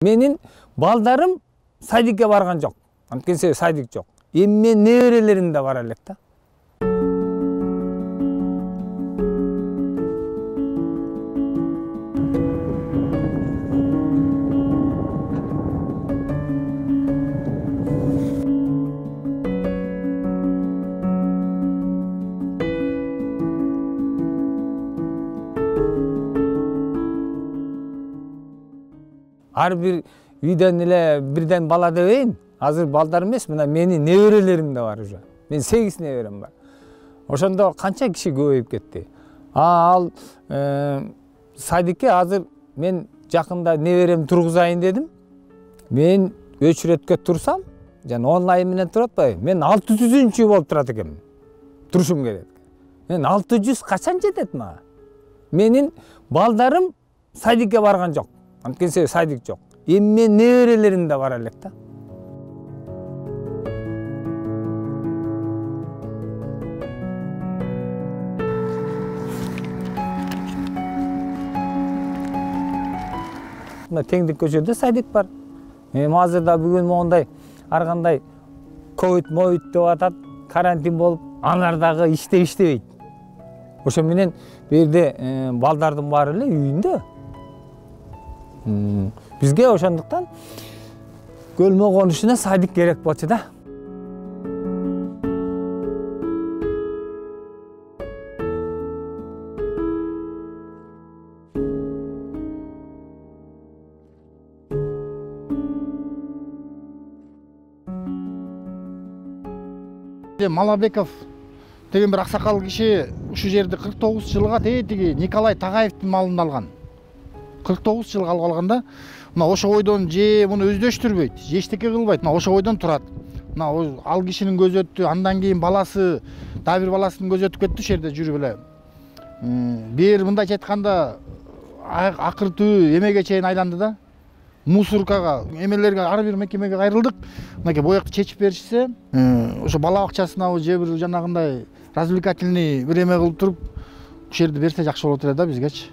Менин балдарым садикке барган жок. Анткени себеби садик жок. Эми менин неберелерим да бара элек да. Ар бир үйдөн эле бирден бала дебейин. Азыр балдар эмес, мына менин неберелерим да бар уже. Мен 8 неберем бар. Ошондо канча киши көбөйүп кетти. Ал садикке азыр мен жакында неберем тургузайын дедим. Мен өчүрөткө турсам, жана онлайн менен туруп атпайбы? Мен 600-чү болуп турат экенмин. Турушум керек. Мен 600 качан жетет мага? Менин балдарым садикке барган жок. Анткени себеби садик жок. Эми менин неберелерим да бара элек да. Мына Теңдик көчөдө садик бар. Эми азырда бүгүн моундай ар кандай ковид деп атат, карантин болуп, алар дагы иштебейт. Ошо менен бу жерде балдардын баары эле үйүндө. Бизге ошондуктан көлмө конушуна садик керек болчу да. Малабеков деген бир аксакал киши ушу жерди 49 жылга тиги Николай Тагаевдин малында алган. 49 жылга алып алганда, мына ошо ойдон же муну өздөштүрбөйт, же эчтеке кылбайт, мына ошо ойдон турат. Мына ал кишинин көзү өттү, андан кийин баласы, дагы бир баласынын көзү өтүп кетти ошо жерде жүрүп эле. Бир мындайча айтканда акыртуу эмеге чейин айланды да. Мусоркага, эмелерге ар бир мекемеге кайрылдык. Мынакей боекти чечип беришсе, ошо бала бакчасына же бир жанагындай развлекательный бир эме кылып туруп, ушул жерди берсе жакшы болот эле да бизгечи.